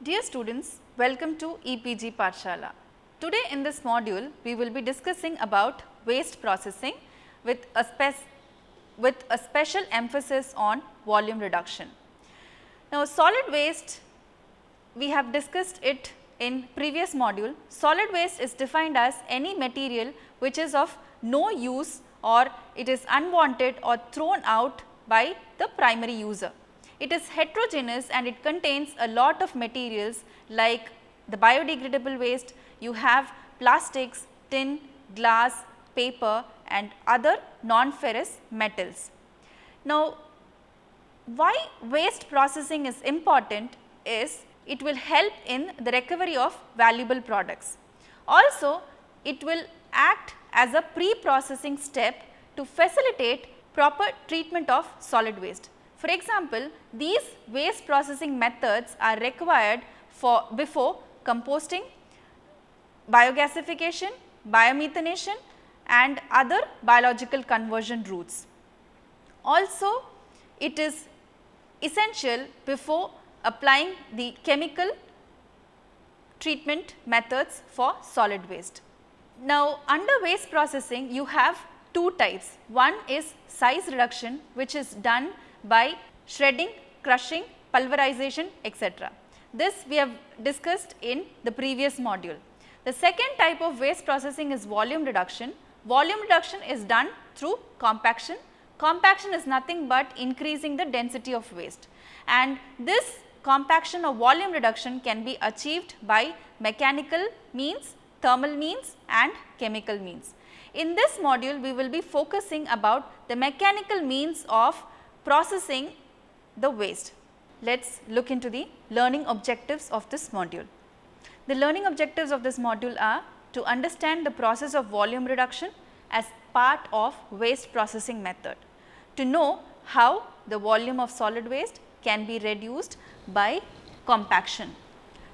Dear students, welcome to EPG Pathshala. Today in this module, we will be discussing about waste processing with a special emphasis on volume reduction. Now, solid waste, we have discussed it in previous module. Solid waste is defined as any material which is of no use or it is unwanted or thrown out by the primary user. It is heterogeneous and it contains a lot of materials like the biodegradable waste, you have plastics, tin, glass, paper and other non-ferrous metals. Now, why waste processing is important is it will help in the recovery of valuable products. Also, it will act as a pre-processing step to facilitate proper treatment of solid waste. For example, these waste processing methods are required for before composting, biogasification, biomethanation and other biological conversion routes. Also, it is essential before applying the chemical treatment methods for solid waste. Now, under waste processing you have two types. One is size reduction, which is done by shredding, crushing, pulverization, etc. This we have discussed in the previous module. The second type of waste processing is volume reduction. Volume reduction is done through compaction. Compaction is nothing but increasing the density of waste, and this compaction or volume reduction can be achieved by mechanical means, thermal means and chemical means. In this module, we will be focusing about the mechanical means of processing the waste. Let us look into the learning objectives of this module. The learning objectives of this module are to understand the process of volume reduction as part of waste processing method, to know how the volume of solid waste can be reduced by compaction,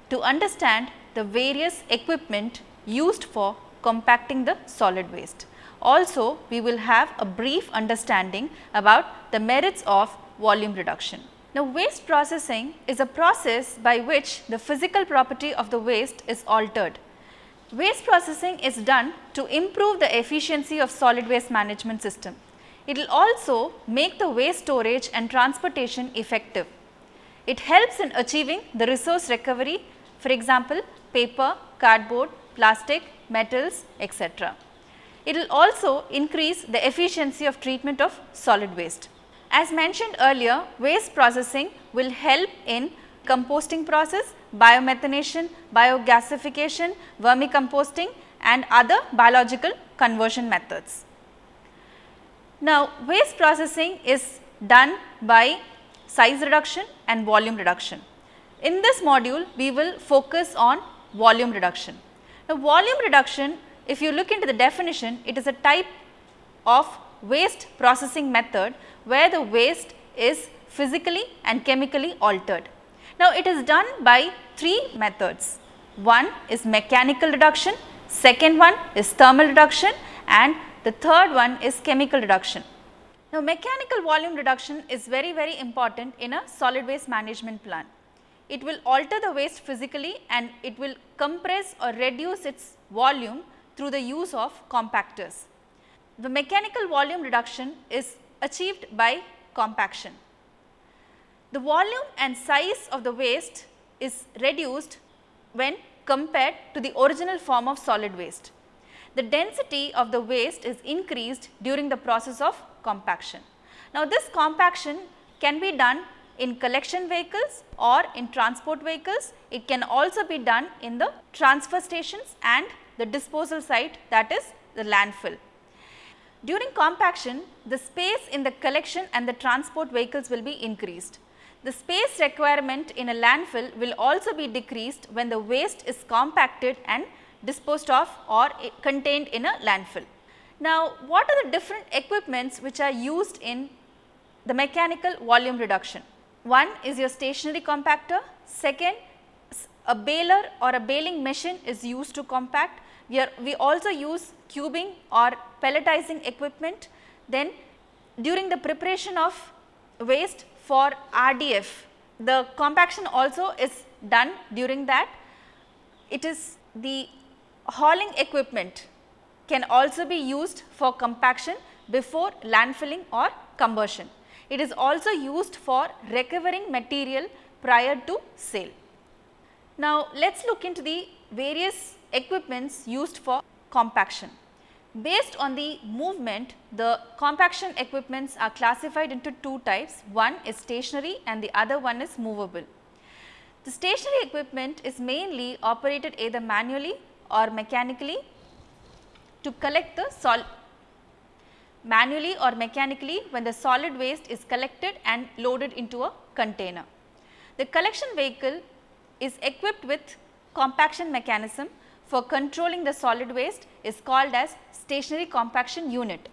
to understand the various equipment used for compacting the solid waste. Also, we will have a brief understanding about the merits of volume reduction. Now, waste processing is a process by which the physical property of the waste is altered. Waste processing is done to improve the efficiency of solid waste management system. It will also make the waste storage and transportation effective. It helps in achieving the resource recovery, for example, paper, cardboard, plastic, metals, etc. It will also increase the efficiency of treatment of solid waste. As mentioned earlier, waste processing will help in composting process, biomethanation, biogasification, vermicomposting and other biological conversion methods. Now, waste processing is done by size reduction and volume reduction. In this module, we will focus on volume reduction. Now, volume reduction, if you look into the definition, it is a type of waste processing method where the waste is physically and chemically altered. Now, it is done by three methods. One is mechanical reduction, second one is thermal reduction and the third one is chemical reduction. Now, mechanical volume reduction is very important in a solid waste management plan. It will alter the waste physically and it will compress or reduce its volume through the use of compactors. The mechanical volume reduction is achieved by compaction. The volume and size of the waste is reduced when compared to the original form of solid waste. The density of the waste is increased during the process of compaction. Now, this compaction can be done in collection vehicles or in transport vehicles. It can also be done in the transfer stations and the disposal site, that is the landfill. During compaction, the space in the collection and the transport vehicles will be increased. The space requirement in a landfill will also be decreased when the waste is compacted and disposed of or contained in a landfill. Now, what are the different equipments which are used in the mechanical volume reduction? One is your stationary compactor, second a baler or a baling machine is used to compact. We also use cubing or pelletizing equipment. Then during the preparation of waste for RDF, the compaction also is done during that. It is the hauling equipment can also be used for compaction before landfilling or combustion. It is also used for recovering material prior to sale. Now, let us look into the various equipments used for compaction. Based on the movement, the compaction equipments are classified into two types. One is stationary and the other one is movable. The stationary equipment is mainly operated either manually or mechanically to collect the when the solid waste is collected and loaded into a container. The collection vehicle is equipped with compaction mechanism for controlling the solid waste is called as stationary compaction unit.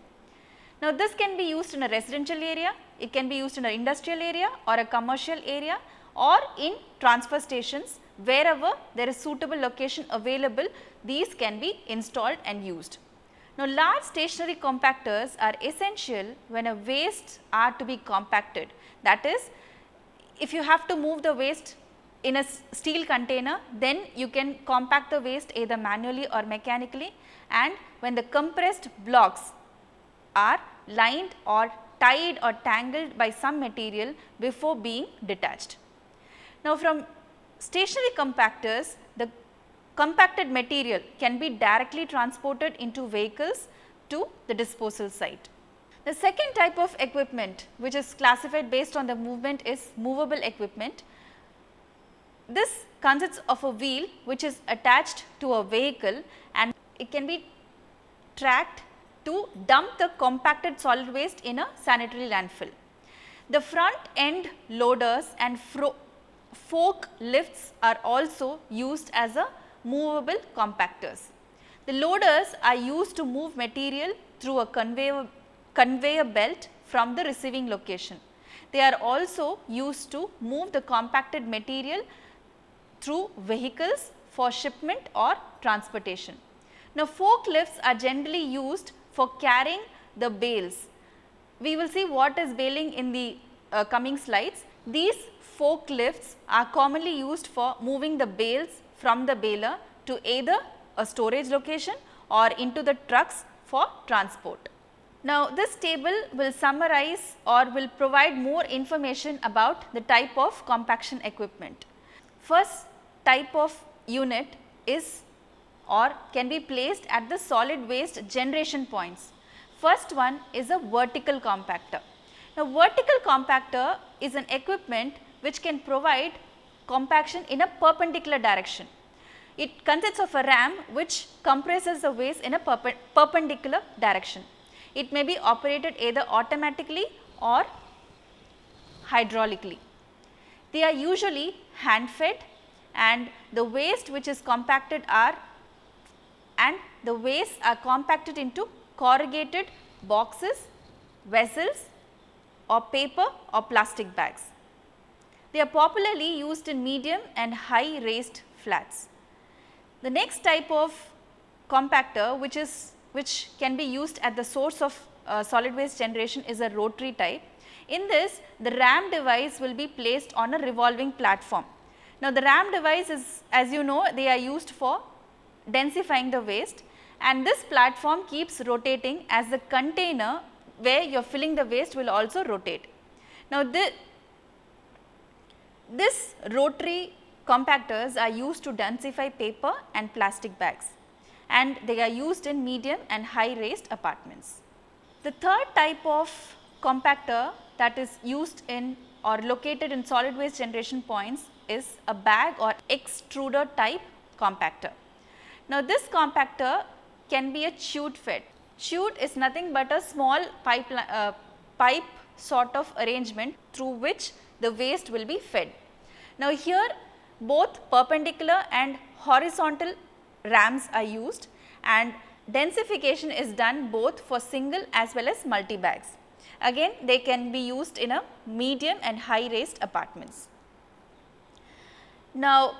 Now, this can be used in a residential area, it can be used in an industrial area or a commercial area or in transfer stations. Wherever there is suitable location available, these can be installed and used. Now, large stationary compactors are essential when a waste are to be compacted. That is, if you have to move the waste in a steel container, then you can compact the waste either manually or mechanically, and when the compressed blocks are lined or tied or tangled by some material before being detached. Now, from stationary compactors, the compacted material can be directly transported into vehicles to the disposal site. The second type of equipment which is classified based on the movement is movable equipment. This consists of a wheel which is attached to a vehicle and it can be tracked to dump the compacted solid waste in a sanitary landfill. The front end loaders and fork lifts are also used as a movable compactors. The loaders are used to move material through a conveyor belt from the receiving location. They are also used to move the compacted material through vehicles for shipment or transportation. Now, forklifts are generally used for carrying the bales. We will see what is baling in the coming slides. These forklifts are commonly used for moving the bales from the baler to either a storage location or into the trucks for transport. Now, this table will summarize or will provide more information about the type of compaction equipment. First type of unit is or can be placed at the solid waste generation points. First one is a vertical compactor. Now, vertical compactor is an equipment which can provide compaction in a perpendicular direction. It consists of a ram which compresses the waste in a perpendicular direction. It may be operated either automatically or hydraulically. They are usually hand fed and the waste which is compacted are compacted into corrugated boxes, vessels or paper or plastic bags. They are popularly used in medium and high raised flats. The next type of compactor which can be used at the source of solid waste generation is a rotary type. In this, the ram device will be placed on a revolving platform. Now, the ram device is, as you know, they are used for densifying the waste and this platform keeps rotating as the container where you are filling the waste will also rotate. Now, this rotary compactors are used to densify paper and plastic bags and they are used in medium and high raised apartments. The third type of compactor that is used in or located in solid waste generation points is a bag or extruder type compactor. Now, this compactor can be a chute fed. Chute is nothing but a small pipe sort of arrangement through which the waste will be fed. Now, here both perpendicular and horizontal rams are used and densification is done both for single as well as multi bags. Again, they can be used in a medium and high raised apartments. Now,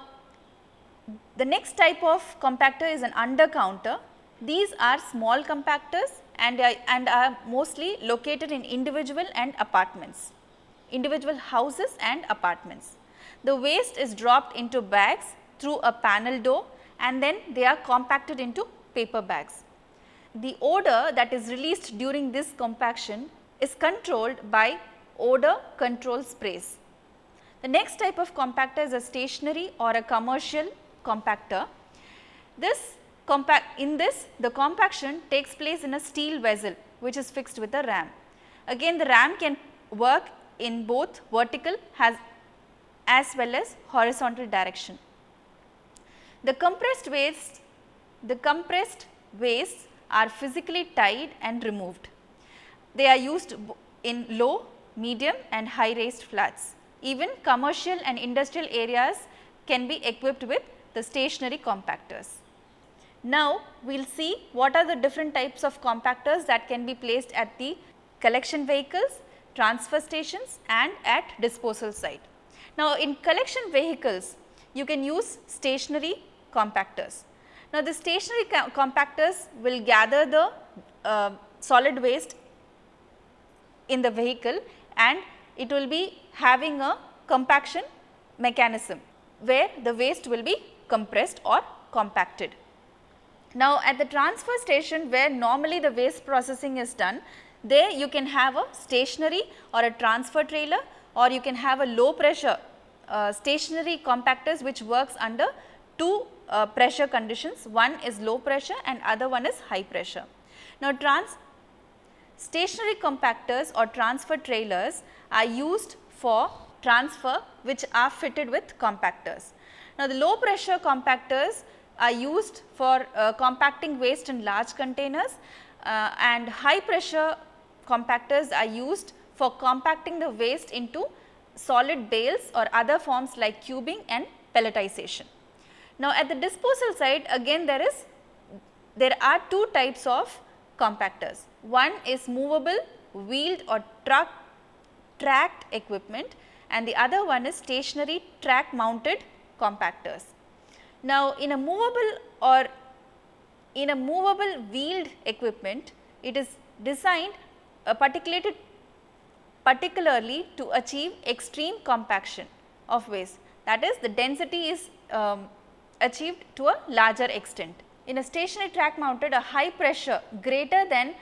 the next type of compactor is an under counter. These are small compactors and are mostly located in individual houses and apartments. The waste is dropped into bags through a panel door and then they are compacted into paper bags. The odor that is released during this compaction is controlled by odor control sprays. The next type of compactor is a stationary or a commercial compactor. In this, the compaction takes place in a steel vessel which is fixed with a ram. Again, the ram can work in both vertical as well as horizontal direction. The compressed wastes are physically tied and removed. They are used in low, medium and high raised flats. Even commercial and industrial areas can be equipped with the stationary compactors. Now, we will see what are the different types of compactors that can be placed at the collection vehicles, transfer stations and at disposal site. Now, in collection vehicles, you can use stationary compactors. Now, the stationary compactors will gather the solid waste in the vehicle and it will be having a compaction mechanism where the waste will be compressed or compacted. Now, at the transfer station where normally the waste processing is done, there you can have a stationary or a transfer trailer, or you can have a low pressure stationary compactors which works under two pressure conditions. One is low pressure and other one is high pressure. Now, stationary compactors or transfer trailers are used for transfer which are fitted with compactors. Now, the low pressure compactors are used for compacting waste in large containers and high pressure compactors are used for compacting the waste into solid bales or other forms like cubing and pelletization. Now, at the disposal side, again there are two types of compactors. One is movable, wheeled or tracked equipment and the other one is stationary track mounted compactors. Now, in a movable wheeled equipment, it is designed particularly to achieve extreme compaction of waste, that is the density is achieved to a larger extent. In a stationary track mounted, a high pressure greater than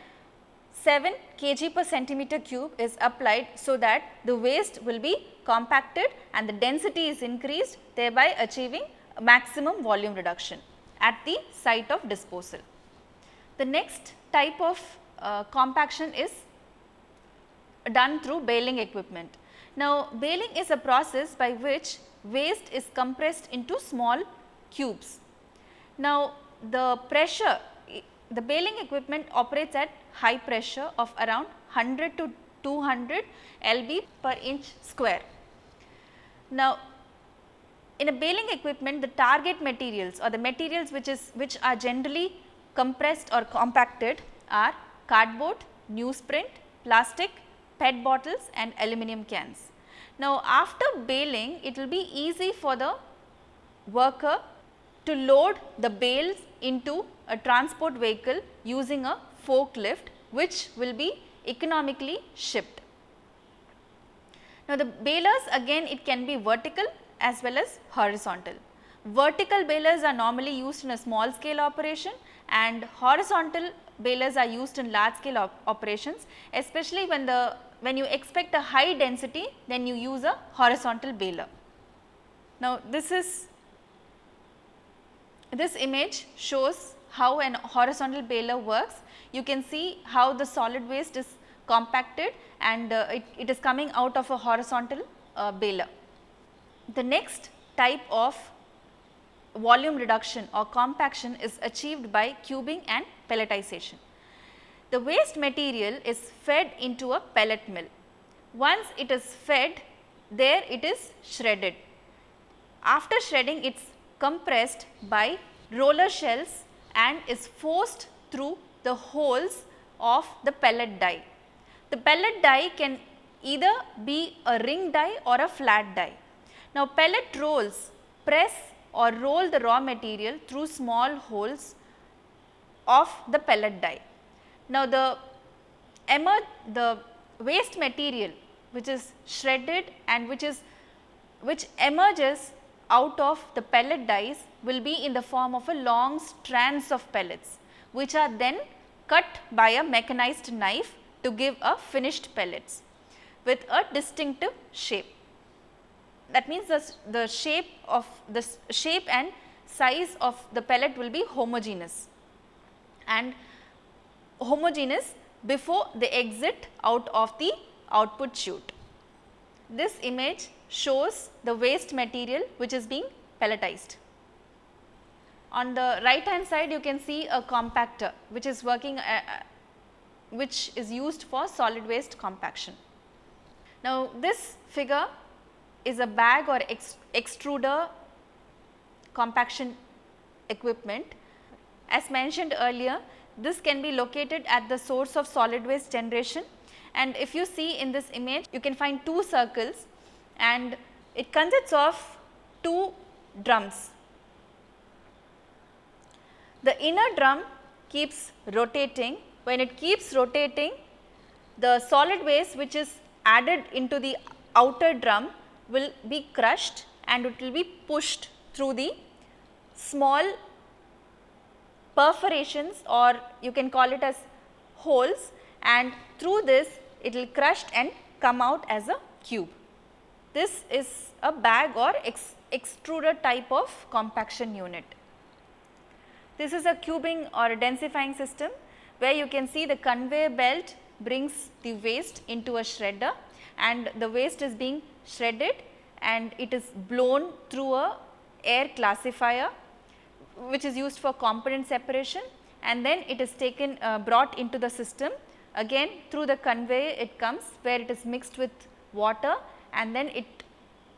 7 kg per centimeter cube is applied so that the waste will be compacted and the density is increased, thereby achieving maximum volume reduction at the site of disposal. The next type of compaction is done through baling equipment. Now, baling is a process by which waste is compressed into small cubes. Now, the baling equipment operates at high pressure of around 100 to 200 lb per inch square. Now, in a baling equipment, the target materials or the materials which are generally compressed or compacted are cardboard, newsprint, plastic, PET bottles and aluminum cans. Now, after baling, it will be easy for the worker to load the bales into a transport vehicle using a forklift which will be economically shipped. Now, the balers again it can be vertical as well as horizontal. Vertical balers are normally used in a small scale operation and horizontal balers are used in large scale operations, especially when you expect a high density, then you use a horizontal baler. Now, this image shows how an horizontal baler works. You can see how the solid waste is compacted and it is coming out of a horizontal baler. The next type of volume reduction or compaction is achieved by cubing and pelletization. The waste material is fed into a pellet mill. Once it is fed, there it is shredded. After shredding, it is compressed by roller shells and is forced through the holes of the pellet die. The pellet die can either be a ring die or a flat die. Now, pellet rolls press or roll the raw material through small holes of the pellet die. Now, the waste material which is shredded and which is which emerges out of the pellet dies will be in the form of a long strands of pellets, which are then cut by a mechanized knife to give a finished pellets with a distinctive shape. That means the shape and size of the pellet will be homogeneous and homogeneous before they exit out of the output chute. This image shows the waste material which is being pelletized. On the right hand side you can see a compactor which is working which is used for solid waste compaction. Now, this figure is a bag or extruder compaction equipment. As mentioned earlier, this can be located at the source of solid waste generation, and if you see in this image you can find two circles and it consists of two drums. The inner drum keeps rotating. When it keeps rotating, the solid waste which is added into the outer drum will be crushed and it will be pushed through the small perforations, or you can call it as holes, and through this it will crushed and come out as a cube. This is a bag or extruder type of compaction unit. This is a cubing or a densifying system where you can see the conveyor belt brings the waste into a shredder and the waste is being shredded and it is blown through a air classifier which is used for component separation, and then it is taken brought into the system. Again through the conveyor it comes where it is mixed with water and then it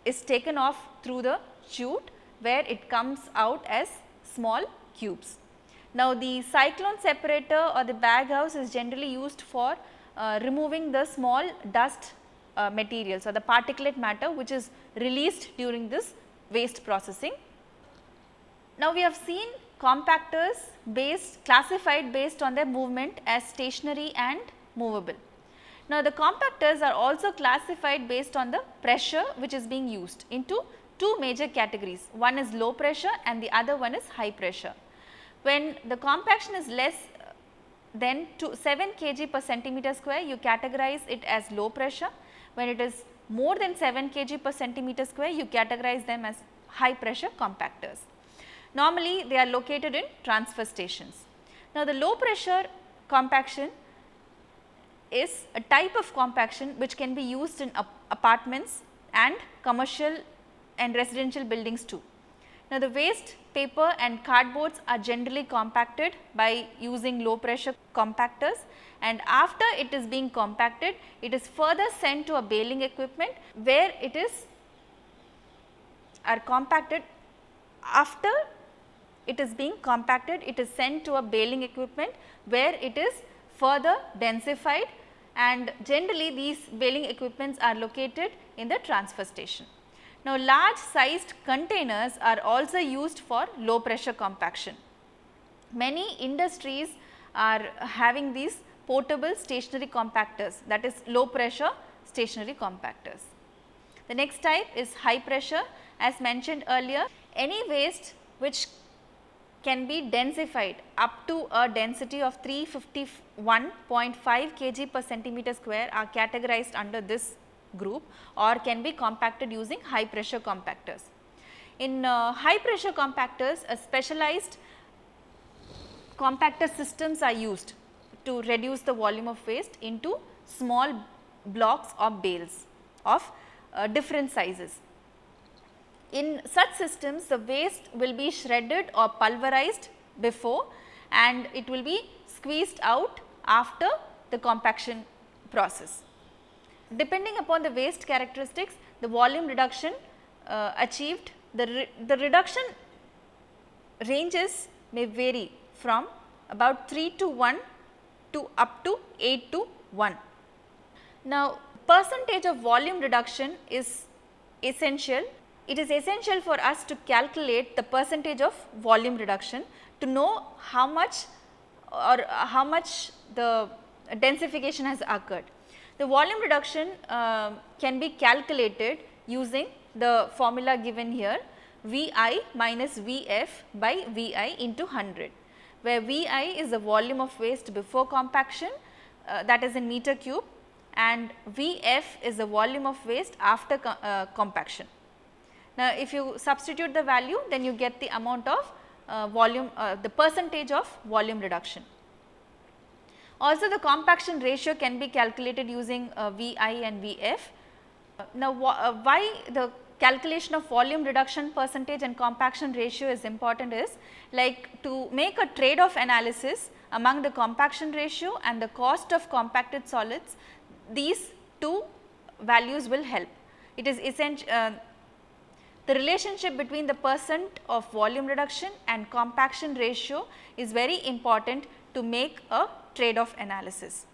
is taken off through the chute where it comes out as small cubes. Now, the cyclone separator or the bag house is generally used for removing the small dust materials or the particulate matter which is released during this waste processing. Now, we have seen compactors classified based on their movement as stationary and movable. Now, the compactors are also classified based on the pressure which is being used into two major categories. One is low pressure and the other one is high pressure. When the compaction is less than 7 kg per centimeter square, you categorize it as low pressure. When it is more than 7 kg per centimeter square, you categorize them as high pressure compactors. Normally, they are located in transfer stations. Now, the low pressure compaction is a type of compaction which can be used in apartments and commercial and residential buildings too. Now, the waste paper and cardboards are generally compacted by using low pressure compactors, and after it is being compacted, it is further sent to a baling equipment where it is compacted. After it is being compacted, it is sent to a baling equipment where it is further densified, and generally these baling equipments are located in the transfer station. Now, large sized containers are also used for low pressure compaction. Many industries are having these portable stationary compactors, that is low pressure stationary compactors. The next type is high pressure. As mentioned earlier, any waste which can be densified up to a density of 351.5 kg per centimeter square are categorized under this group or can be compacted using high pressure compactors. In high pressure compactors, a specialized compactor systems are used to reduce the volume of waste into small blocks or bales of different sizes. In such systems, the waste will be shredded or pulverized before and it will be squeezed out after the compaction process. Depending upon the waste characteristics, the volume reduction achieved, the reduction ranges may vary from about 3 to 1 to up to 8 to 1. Now, percentage of volume reduction is essential. It is essential for us to calculate the percentage of volume reduction to know how much the densification has occurred. The volume reduction can be calculated using the formula given here, Vi minus Vf by Vi into 100, where Vi is the volume of waste before compaction, that is in meter cube, and Vf is the volume of waste after compaction. Now, if you substitute the value, then you get the amount of volume, the percentage of volume reduction. Also, the compaction ratio can be calculated using Vi and Vf. Now, why the calculation of volume reduction percentage and compaction ratio is important is, like, to make a trade-off analysis among the compaction ratio and the cost of compacted solids, these two values will help. It is essential. The relationship between the percent of volume reduction and compaction ratio is very important to make a trade-off analysis.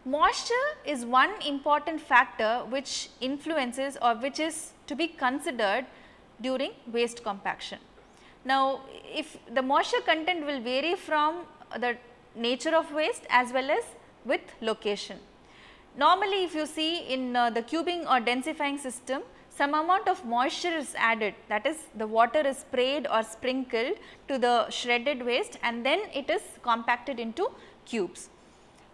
Moisture is one important factor which influences or which is to be considered during waste compaction. Now, if the moisture content will vary from the nature of waste as well as with location. Normally, if you see in the cubing or densifying system, some amount of moisture is added, that is, the water is sprayed or sprinkled to the shredded waste and then it is compacted into cubes.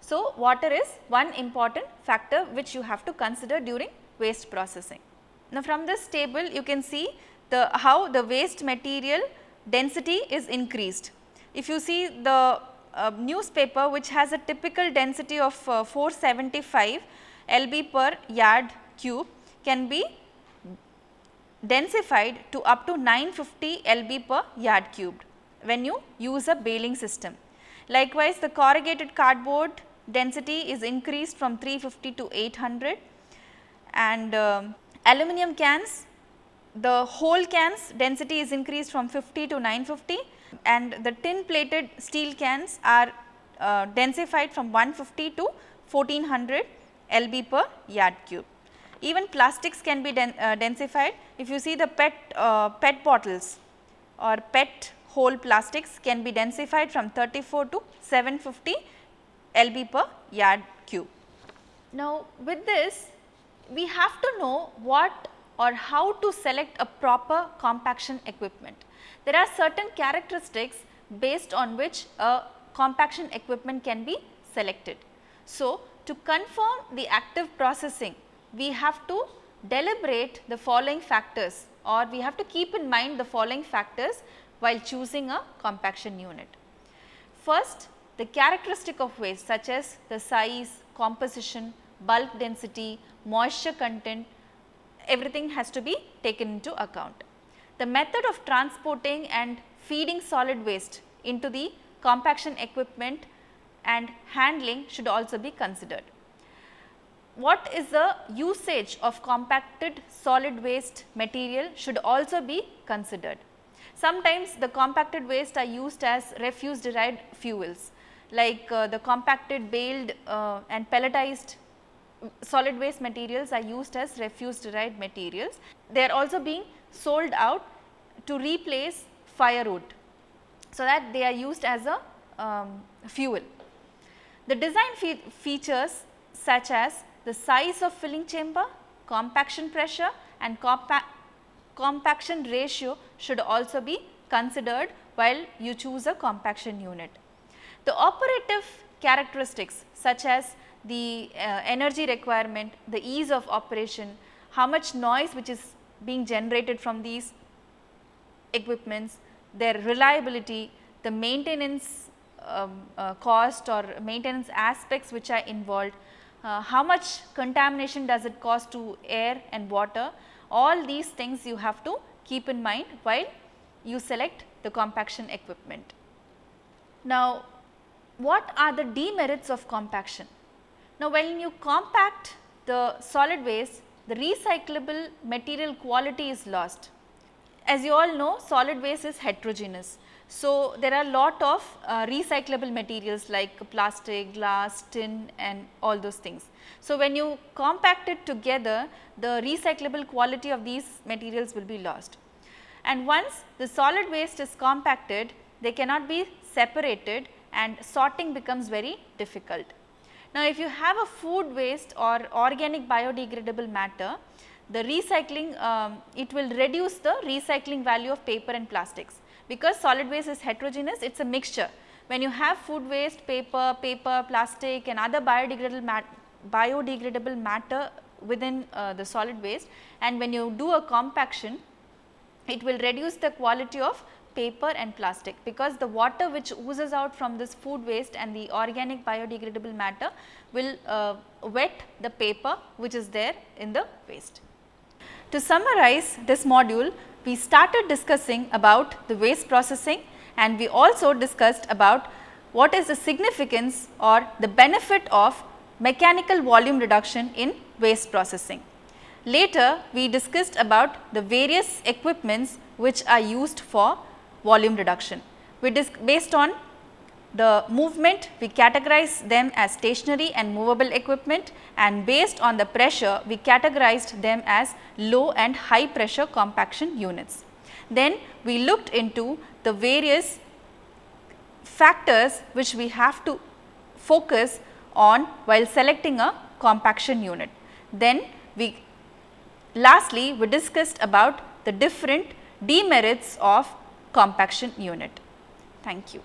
So, water is one important factor which you have to consider during waste processing. Now, from this table you can see how the waste material density is increased. If you see the newspaper which has a typical density of 475 lb per yard cube can be densified to up to 950 lb per yard cubed when you use a baling system. Likewise, the corrugated cardboard density is increased from 350 to 800, and aluminum cans, the whole cans density is increased from 50 to 950, and the tin plated steel cans are densified from 150 to 1400 lb per yard cube. Even plastics can be densified. If you see the PET bottles or PET whole plastics can be densified from 34 to 750 lb per yard cube. Now, with this we have to know what or how to select a proper compaction equipment. There are certain characteristics based on which a compaction equipment can be selected. So, to confirm the active processing, we have to deliberate the following factors, or we have to keep in mind the following factors while choosing a compaction unit. First, the characteristic of waste such as the size, composition, bulk density, moisture content, everything has to be taken into account. The method of transporting and feeding solid waste into the compaction equipment and handling should also be considered. What is the usage of compacted solid waste material should also be considered. Sometimes the compacted waste are used as refuse derived fuels, like the compacted, baled and pelletized solid waste materials are used as refuse derived materials. They are also being sold out to replace firewood, so that they are used as a fuel. The design features such as the size of filling chamber, compaction pressure and compaction ratio should also be considered while you choose a compaction unit. The operative characteristics such as the energy requirement, the ease of operation, how much noise which is being generated from these equipments, their reliability, the maintenance cost or maintenance aspects which are involved, how much contamination does it cause to air and water, all these things you have to keep in mind while you select the compaction equipment. Now, what are the demerits of compaction? Now, when you compact the solid waste, the recyclable material quality is lost. As you all know, solid waste is heterogeneous. So, there are lot of recyclable materials like plastic, glass, tin and all those things. So, when you compact it together, the recyclable quality of these materials will be lost. And once the solid waste is compacted, they cannot be separated and sorting becomes very difficult. Now, if you have a food waste or organic biodegradable matter, the recycling, it will reduce the recycling value of paper and plastics, because solid waste is heterogeneous, it is a mixture. When you have food waste, paper, plastic and other biodegradable matter within the solid waste, and when you do a compaction, it will reduce the quality of paper and plastic, because the water which oozes out from this food waste and the organic biodegradable matter will wet the paper which is there in the waste. To summarize this module, we started discussing about the waste processing, and we also discussed about what is the significance or the benefit of mechanical volume reduction in waste processing. Later, we discussed about the various equipments which are used for volume reduction. Based on the movement, we categorize them as stationary and movable equipment, and based on the pressure, we categorized them as low and high pressure compaction units. Then we looked into the various factors which we have to focus on while selecting a compaction unit. Then lastly, we discussed about the different demerits of compaction unit. Thank you.